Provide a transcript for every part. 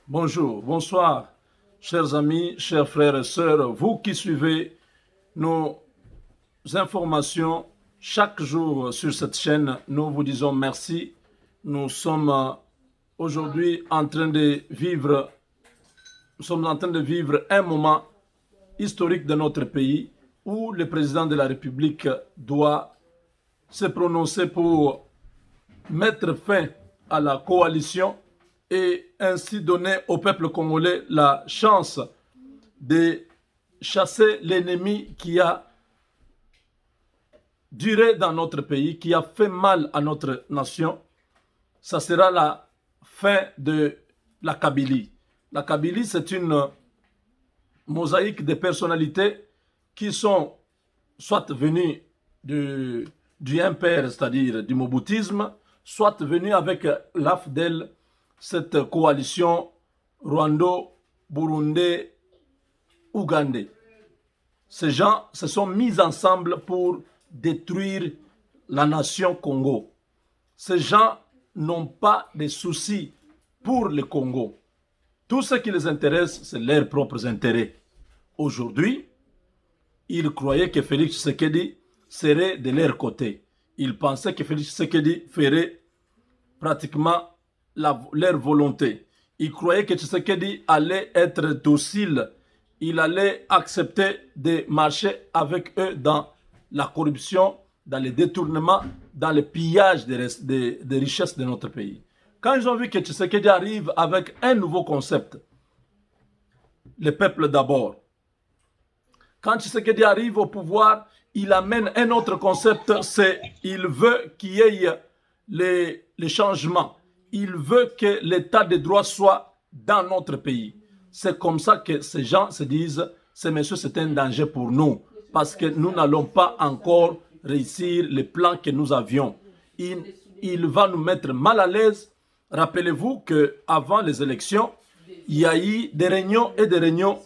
Bonjour, bonsoir, chers amis, chers frères et sœurs, vous qui suivez nos informations chaque jour sur cette chaîne, nous vous disons merci. Nous sommes aujourd'hui en train de vivre, un moment historique de notre pays où le président de la République doit se prononcer pour mettre fin à la coalition et ainsi donner au peuple congolais la chance de chasser l'ennemi qui a duré dans notre pays, qui a fait mal à notre nation. Ça sera la fin de la Kabylie. La Kabylie, c'est une mosaïque de personnalités qui sont soit venues du impère, c'est-à-dire du moboutisme, soit venues avec l'AFDEL, cette coalition rwando-burundais-ougandais. Ces gens se sont mis ensemble pour détruire la nation Congo. Ces gens n'ont pas de soucis pour le Congo. Tout ce qui les intéresse, c'est leurs propres intérêts. Aujourd'hui, ils croyaient que Félix Tshisekedi serait de leur côté. Ils pensaient que Félix Tshisekedi ferait pratiquement leur volonté. Ils croyaient que Tshisekedi allait être docile. Il allait accepter de marcher avec eux dans la corruption, dans le détournement, dans le pillage des richesses de notre pays. Quand ils ont vu que Tshisekedi arrive avec un nouveau concept, le peuple d'abord. Quand Tshisekedi arrive au pouvoir, il amène un autre concept, c'est il veut qu'il y ait les changements. Il veut que l'état de droit soit dans notre pays. C'est comme ça que ces gens se disent, ce monsieur c'est un danger pour nous, parce que nous n'allons pas encore réussir les plans que nous avions. Il va nous mettre mal à l'aise. Rappelez-vous qu'avant les élections, il y a eu des réunions et des réunions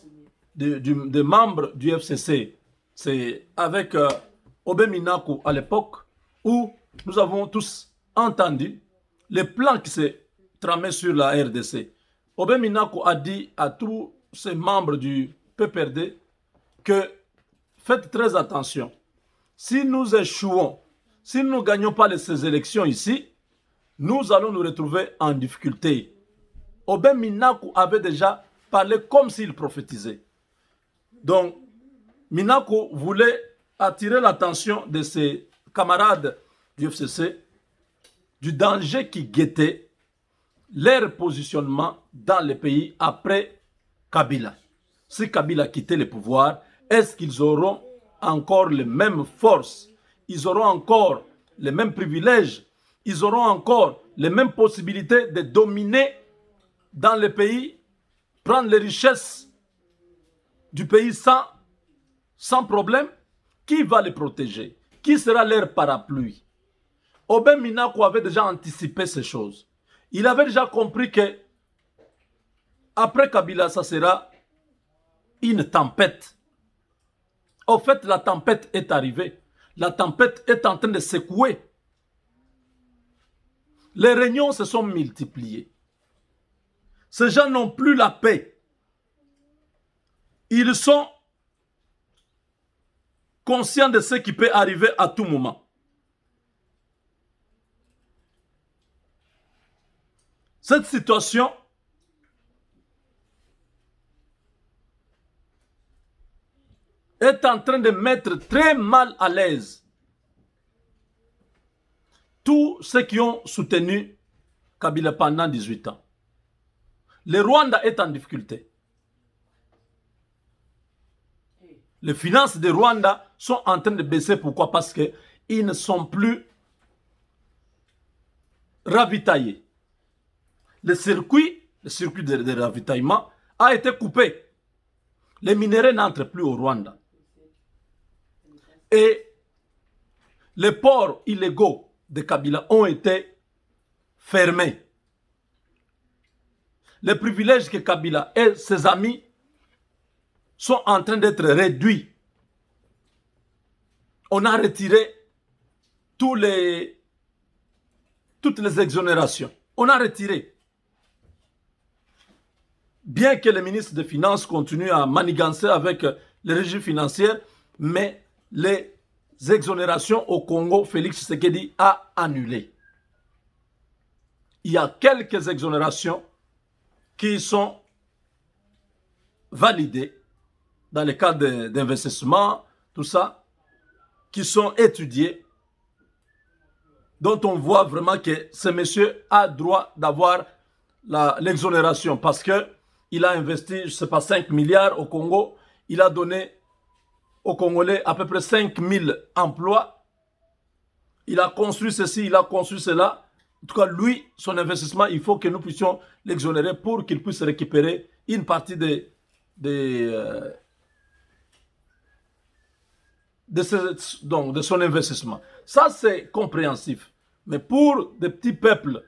de membres du FCC. C'est avec Obé Minaku à l'époque où nous avons tous entendu les plans qui se tramaient sur la RDC. Obé Minaku a dit à tous ces membres du PPRD que faites très attention. Si nous échouons, si nous ne gagnons pas ces élections ici, nous allons nous retrouver en difficulté. Obé Minaku avait déjà parlé comme s'il prophétisait. Donc, Minaku voulait attirer l'attention de ses camarades du FCC du danger qui guettait leur positionnement dans le pays après Kabila. Si Kabila quittait le pouvoir, est-ce qu'ils auront encore les mêmes forces? Ils auront encore les mêmes privilèges? Ils auront encore les mêmes possibilités de dominer dans le pays, prendre les richesses du pays sans problème? Qui va les protéger? Qui sera leur parapluie? Obé Minaku avait déjà anticipé ces choses. Il avait déjà compris que après Kabila, ça sera une tempête. Au fait, la tempête est arrivée. La tempête est en train de secouer. Les réunions se sont multipliées. Ces gens n'ont plus la paix. Ils sont conscients de ce qui peut arriver à tout moment. Cette situation est en train de mettre très mal à l'aise tous ceux qui ont soutenu Kabila pendant 18 ans. Le Rwanda est en difficulté. Les finances du Rwanda sont en train de baisser. Pourquoi? Parce qu'ils ne sont plus ravitaillés. Le circuit de ravitaillement a été coupé. Les minéraux n'entrent plus au Rwanda. Et les ports illégaux de Kabila ont été fermés. Les privilèges que Kabila et ses amis sont en train d'être réduits. On a retiré toutes les exonérations. On a retiré. bien que les ministres des Finances continuent à manigancer avec les régimes financiers, mais les exonérations au Congo, Félix Tshisekedi a annulé. Il y a quelques exonérations qui sont validées dans les cas d'investissement, tout ça, qui sont étudiées, dont on voit vraiment que ce monsieur a droit d'avoir l'exonération parce qu'il a investi, je ne sais pas, 5 milliards au Congo, il a donné aux Congolais à peu près 5000 emplois, il a construit ceci, il a construit cela. En tout cas, lui, son investissement, il faut que nous puissions l'exonérer pour qu'il puisse récupérer une partie de son investissement. Ça, c'est compréhensif. Mais pour des petits peuples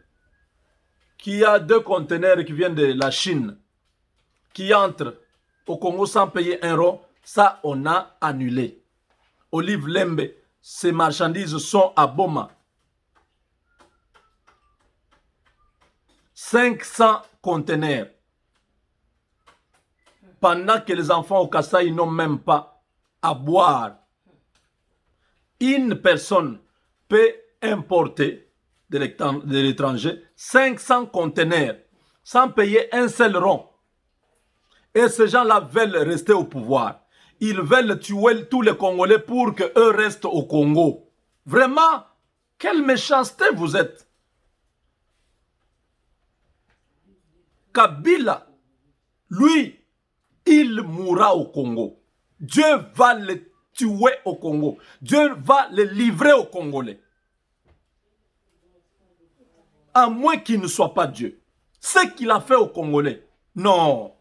qui a 2 conteneurs qui viennent de la Chine, qui entrent au Congo sans payer un rond, ça, on a annulé. Olive Lembe, ces marchandises sont à Boma. 500 conteneurs. Pendant que les enfants au Kasaï n'ont même pas à boire. Une personne peut importer de l'étranger 500 conteneurs sans payer un seul rond. Et ces gens-là veulent rester au pouvoir. Ils veulent tuer tous les Congolais pour qu'eux restent au Congo. Vraiment, quelle méchanceté vous êtes. Kabila, lui, il mourra au Congo. Dieu va le tuer au Congo. Dieu va le livrer aux Congolais. À moins qu'il ne soit pas Dieu. Ce qu'il a fait aux Congolais, non.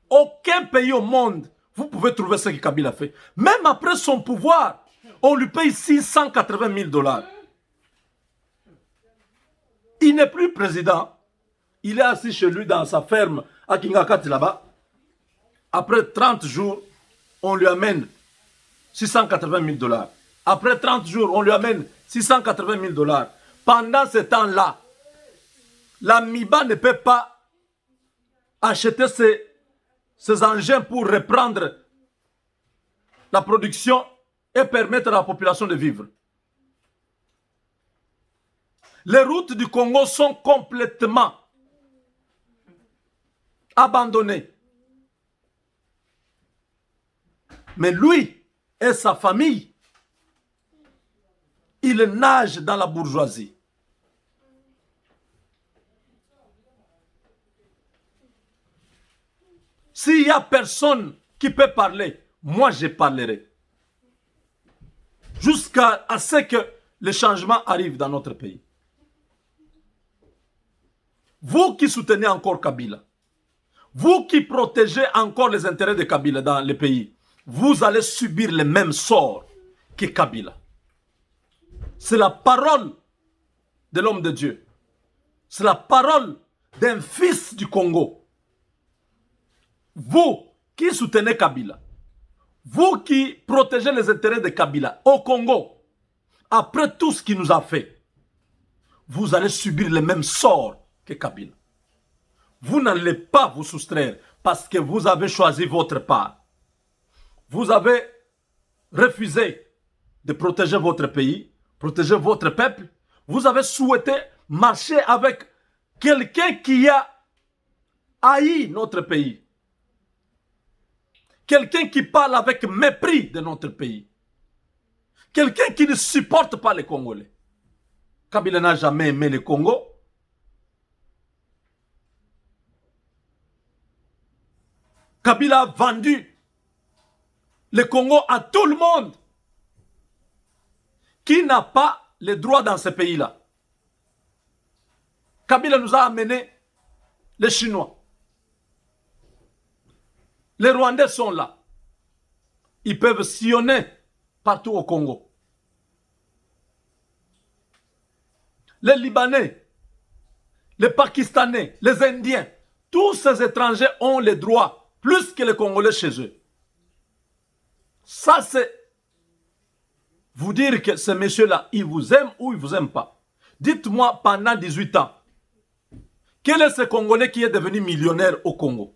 Aucun pays au monde, vous pouvez trouver ce que Kabila a fait. Même après son pouvoir, on lui paye 680 000 $. Il n'est plus président. Il est assis chez lui dans sa ferme à Kingakati là-bas. Après 30 jours, on lui amène 680 000 $. Après 30 jours, on lui amène 680 000 $. Pendant ce temps-là, la MIBA ne peut pas acheter ces engins pour reprendre la production et permettre à la population de vivre. Les routes du Congo sont complètement abandonnées. Mais lui et sa famille, ils nagent dans la bourgeoisie. S'il n'y a personne qui peut parler, moi je parlerai. Jusqu'à ce que le changement arrive dans notre pays. Vous qui soutenez encore Kabila, vous qui protégez encore les intérêts de Kabila dans le pays, vous allez subir le même sort que Kabila. C'est la parole de l'homme de Dieu. C'est la parole d'un fils du Congo. Vous qui soutenez Kabila, vous qui protégez les intérêts de Kabila au Congo, après tout ce qu'il nous a fait, vous allez subir le même sort que Kabila. Vous n'allez pas vous soustraire parce que vous avez choisi votre part. Vous avez refusé de protéger votre pays, protéger votre peuple. Vous avez souhaité marcher avec quelqu'un qui a haï notre pays. Quelqu'un qui parle avec mépris de notre pays. Quelqu'un qui ne supporte pas les Congolais. Kabila n'a jamais aimé le Congo. Kabila a vendu le Congo à tout le monde qui n'a pas les droits dans ce pays-là. Kabila nous a amené les Chinois. Les Rwandais sont là. Ils peuvent sillonner partout au Congo. Les Libanais, les Pakistanais, les Indiens, tous ces étrangers ont les droits plus que les Congolais chez eux. Ça, c'est vous dire que ce monsieur-là, il vous aime ou il ne vous aime pas. Dites-moi pendant 18 ans, Quel est ce Congolais qui est devenu millionnaire au Congo?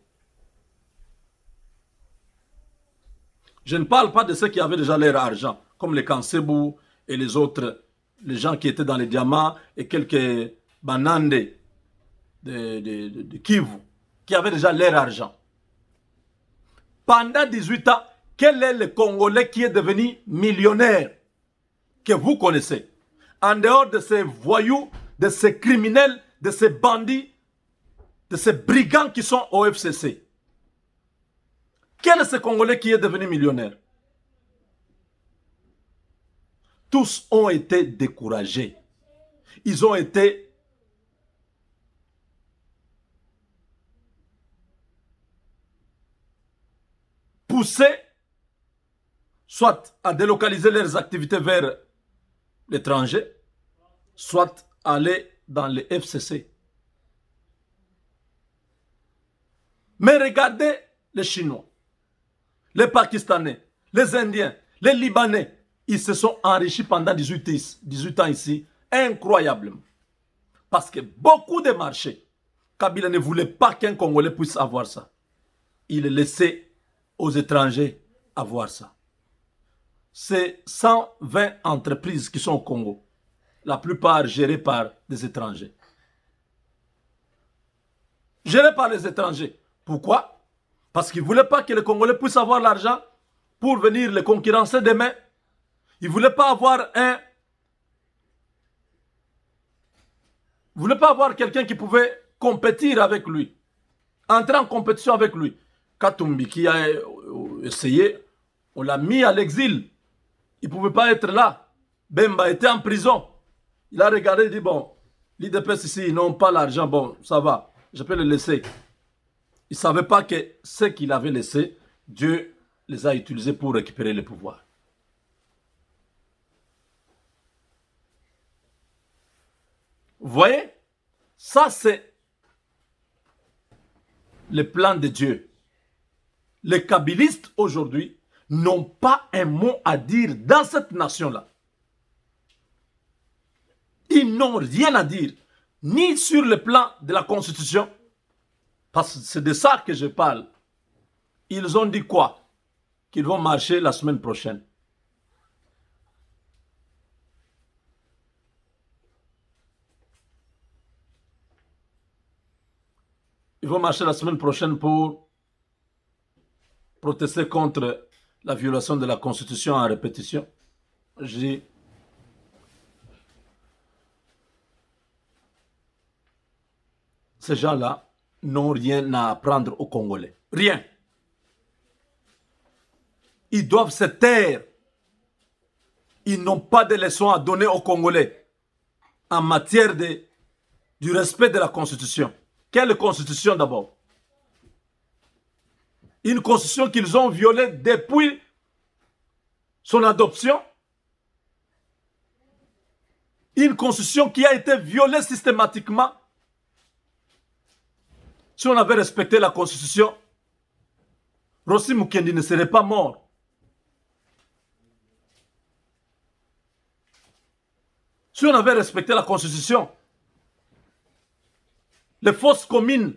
Je ne parle pas de ceux qui avaient déjà leur argent, comme les Kansebu et les autres, les gens qui étaient dans les diamants et quelques Banande de Kivu, qui avaient déjà leur argent. Pendant 18 ans, quel est le Congolais qui est devenu millionnaire que vous connaissez? En dehors de ces voyous, de ces criminels, de ces bandits, de ces brigands qui sont au FCC. Quel est ce Congolais qui est devenu millionnaire? Tous ont été découragés. Ils ont été poussés soit à délocaliser leurs activités vers l'étranger, soit à aller dans les FCC. Mais regardez les Chinois, les Pakistanais, les Indiens, les Libanais, ils se sont enrichis pendant 18 ans ici, incroyablement. Parce que beaucoup de marchés, Kabila ne voulait pas qu'un Congolais puisse avoir ça. Il laissait aux étrangers avoir ça. C'est 120 entreprises qui sont au Congo, la plupart gérées par des étrangers. Gérées par les étrangers. Pourquoi? Parce qu'ils ne voulaient pas que les Congolais puissent avoir l'argent pour venir les concurrencer demain. Ils ne voulaient pas avoir quelqu'un qui pouvait compétir avec lui, entrer en compétition avec lui. Katumbi qui a essayé, on l'a mis à l'exil. Il ne pouvait pas être là. Bemba était en prison. Il a regardé et dit, bon, l'IDPS ici, ils n'ont pas l'argent, bon, ça va, je peux le laisser. Il ne savait pas que ce qu'il avait laissé, Dieu les a utilisés pour récupérer le pouvoir. Vous voyez? Ça, c'est le plan de Dieu. Les kabylistes aujourd'hui n'ont pas un mot à dire dans cette nation-là. Ils n'ont rien à dire, ni sur le plan de la Constitution, parce que c'est de ça que je parle. Ils ont dit quoi? Qu'ils vont marcher la semaine prochaine. Ils vont marcher la semaine prochaine pour protester contre la violation de la Constitution en répétition. Je dis, ces gens-là n'ont rien à apprendre aux Congolais. Rien. Ils doivent se taire. Ils n'ont pas de leçons à donner aux Congolais en matière du respect de la Constitution. Quelle Constitution d'abord? Une Constitution qu'ils ont violée depuis son adoption. Une Constitution qui a été violée systématiquement. Si on avait respecté la Constitution, Rossi Mukendi ne serait pas mort. Si on avait respecté la Constitution, les fausses communes,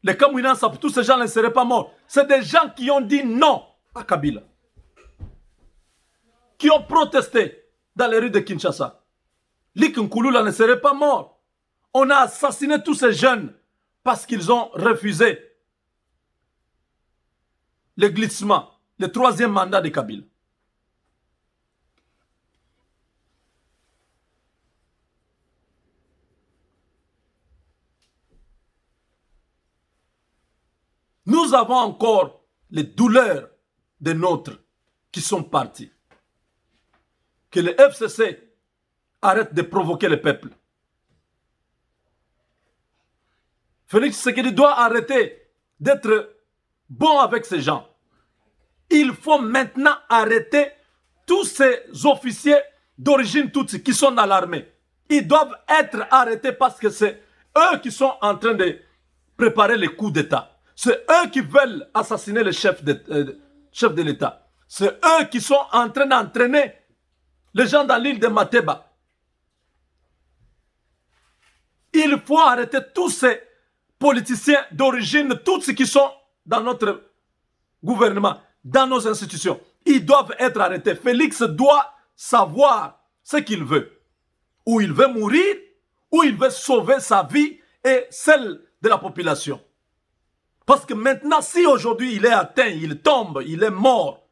les Kamouinans, tous ces gens ne seraient pas morts. C'est des gens qui ont dit non à Kabila. Qui ont protesté dans les rues de Kinshasa. Lik Nkulula ne serait pas mort. On a assassiné tous ces jeunes parce qu'ils ont refusé le glissement, le troisième mandat de Kabila. Nous avons encore les douleurs des nôtres qui sont partis. Que le FCC arrête de provoquer le peuple. Félix Tshisekedi doit arrêter d'être bon avec ces gens. Il faut maintenant arrêter tous ces officiers d'origine Tutsi qui sont dans l'armée. Ils doivent être arrêtés parce que c'est eux qui sont en train de préparer les coups d'État. C'est eux qui veulent assassiner le chef de l'État. C'est eux qui sont en train d'entraîner les gens dans l'île de Mateba. Il faut arrêter tous ces politiciens d'origine, tous ceux qui sont dans notre gouvernement, dans nos institutions. Ils doivent être arrêtés. Félix doit savoir ce qu'il veut. Ou il veut mourir, ou il veut sauver sa vie et celle de la population. Parce que maintenant, si aujourd'hui il est atteint, il tombe, il est mort,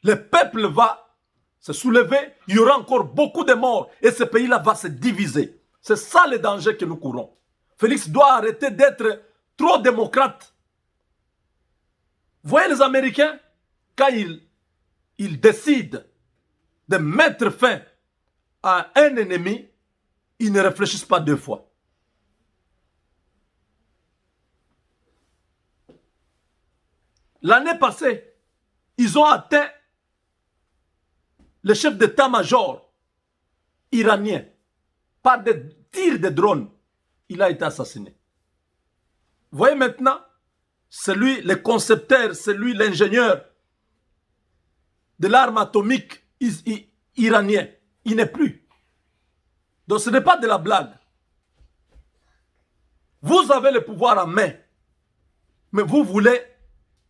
le peuple va se soulever, il y aura encore beaucoup de morts et ce pays-là va se diviser. C'est ça le danger que nous courons. Félix doit arrêter d'être trop démocrate. Vous voyez les Américains, quand ils décident de mettre fin à un ennemi, ils ne réfléchissent pas deux fois. L'année passée, ils ont atteint le chef d'état-major iranien par des tirs de drones. Il a été assassiné. Vous voyez maintenant, celui, le concepteur, celui, l'ingénieur de l'arme atomique iranien, il n'est plus. Donc ce n'est pas de la blague. Vous avez le pouvoir en main, mais vous voulez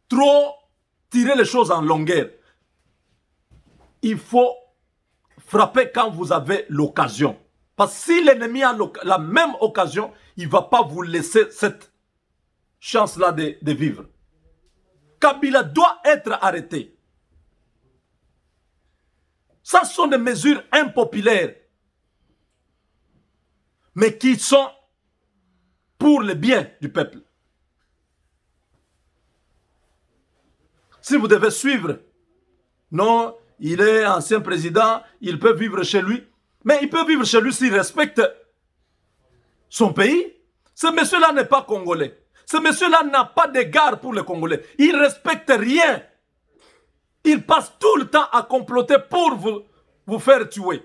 trop tirer les choses en longueur. Il faut frapper quand vous avez l'occasion. Parce que si l'ennemi a la même occasion, il ne va pas vous laisser cette chance-là de vivre. Kabila doit être arrêté. Ça sont des mesures impopulaires, mais qui sont pour le bien du peuple. Si vous devez suivre, non, il est ancien président, il peut vivre chez lui, mais il peut vivre chez lui s'il respecte son pays. Ce monsieur-là n'est pas congolais. Ce monsieur-là n'a pas d'égard pour les Congolais. Il ne respecte rien. Il passe tout le temps à comploter pour vous faire tuer.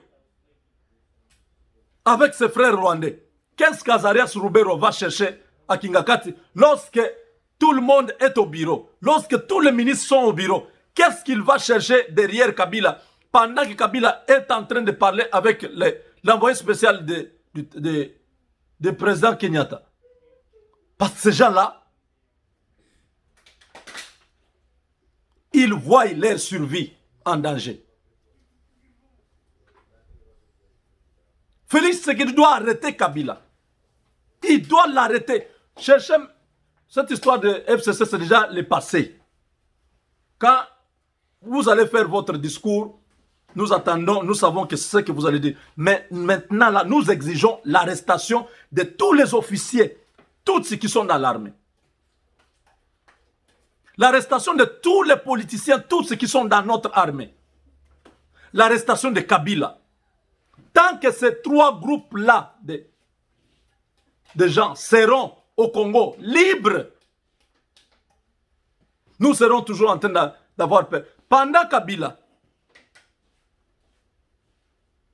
Avec ses frères rwandais. Qu'est-ce qu'Azarias Rubero va chercher à Kingakati lorsque tout le monde est au bureau, lorsque tous les ministres sont au bureau? Qu'est-ce qu'il va chercher derrière Kabila pendant que Kabila est en train de parler avec l'envoyé spécial de président Kenyatta? Parce que ces gens-là, ils voient leur survie en danger. Félix Tshisekedi doit arrêter Kabila. Il doit l'arrêter. Cherchez cette histoire de FCC, c'est déjà le passé. Quand vous allez faire votre discours, nous attendons, nous savons que c'est ce que vous allez dire. Mais maintenant, là, nous exigeons l'arrestation de tous les officiers, tous ceux qui sont dans l'armée. L'arrestation de tous les politiciens, tous ceux qui sont dans notre armée. L'arrestation de Kabila. Tant que ces trois groupes-là de gens seront au Congo libres, nous serons toujours en train d'avoir peur. Pendant Kabila,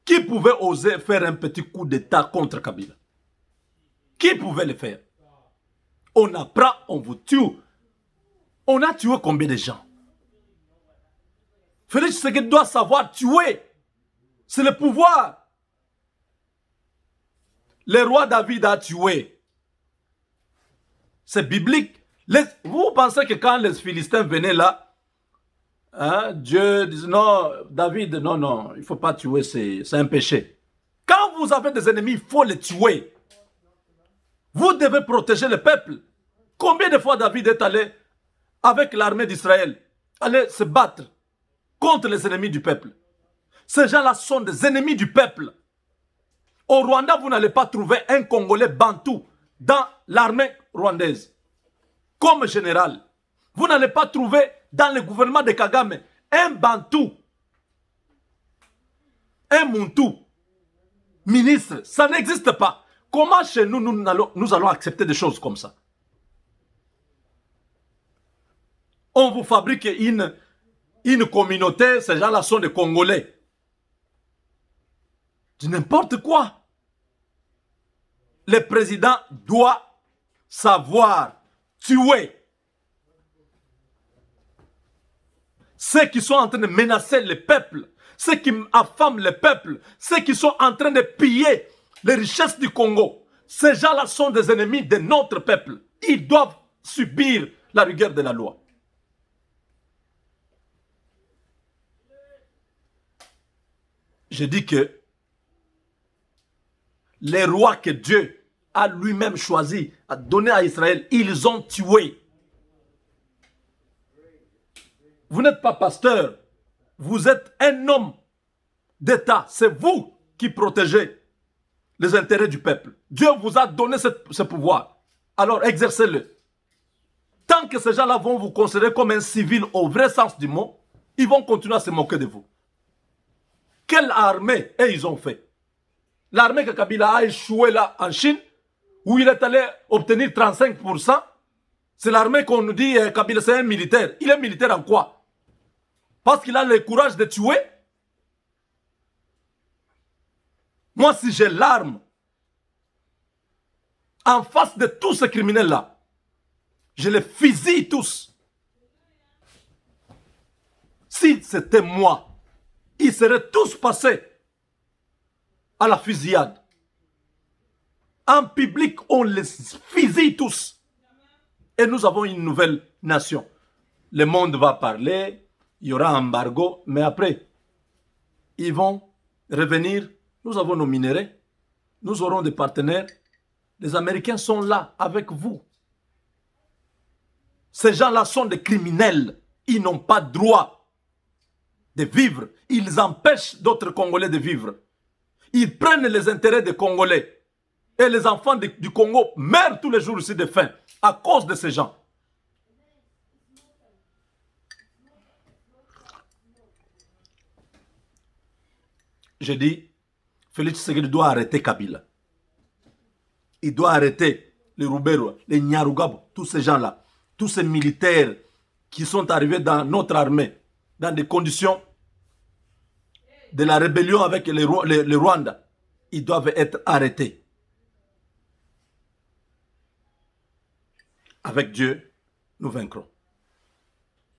qui pouvait oser faire un petit coup d'État contre Kabila? Qui pouvait le faire? On apprend, on vous tue. On a tué combien de gens? Félix Tshisekedi doit savoir tuer. C'est le pouvoir. Le roi David a tué. C'est biblique. Vous pensez que quand les Philistins venaient là, hein, Dieu disait non, David, non, il ne faut pas tuer, c'est un péché. Quand vous avez des ennemis, il faut les tuer. Vous devez protéger le peuple. Combien de fois David est allé avec l'armée d'Israël, aller se battre contre les ennemis du peuple? Ces gens-là sont des ennemis du peuple. Au Rwanda, vous n'allez pas trouver un Congolais bantou dans l'armée rwandaise comme général. Vous n'allez pas trouver dans le gouvernement de Kagame un bantou, un Muntu, ministre. Ça n'existe pas. Comment chez nous, nous allons accepter des choses comme ça? On vous fabrique une communauté, ces gens-là sont des Congolais. C'est n'importe quoi. Le président doit savoir tuer ceux qui sont en train de menacer le peuple, ceux qui affament le peuple, ceux qui sont en train de piller les richesses du Congo. Ces gens-là sont des ennemis de notre peuple. Ils doivent subir la rigueur de la loi. Je dis que les rois que Dieu a lui-même choisis, a donné à Israël, ils ont tué. Vous n'êtes pas pasteur, vous êtes un homme d'État. C'est vous qui protégez les intérêts du peuple. Dieu vous a donné ce pouvoir. Alors exercez-le. Tant que ces gens-là vont vous considérer comme un civil au vrai sens du mot, ils vont continuer à se moquer de vous. Quelle armée ils ont fait? L'armée que Kabila a échoué là en Chine, où il est allé obtenir 35%, c'est l'armée qu'on nous dit Kabila c'est un militaire. Il est militaire en quoi? Parce qu'il a le courage de tuer? Moi, si j'ai l'arme en face de tous ces criminels-là, je les fusille tous. Si c'était moi, ils seraient tous passés à la fusillade. En public, on les fusille tous. Et nous avons une nouvelle nation. Le monde va parler, il y aura un embargo, mais après, ils vont revenir. Nous avons nos minéraux, nous aurons des partenaires. Les Américains sont là avec vous. Ces gens-là sont des criminels. Ils n'ont pas droit de vivre. Ils empêchent d'autres Congolais de vivre. Ils prennent les intérêts des Congolais. Et les enfants du Congo meurent tous les jours ici de faim à cause de ces gens. Je dis, Félix Tshisekedi doit arrêter Kabila. Il doit arrêter les Roubero, les Nyarugabo, tous ces gens-là, tous ces militaires qui sont arrivés dans notre armée, dans des conditions de la rébellion avec le Rwanda. Ils doivent être arrêtés. Avec Dieu, nous vaincrons.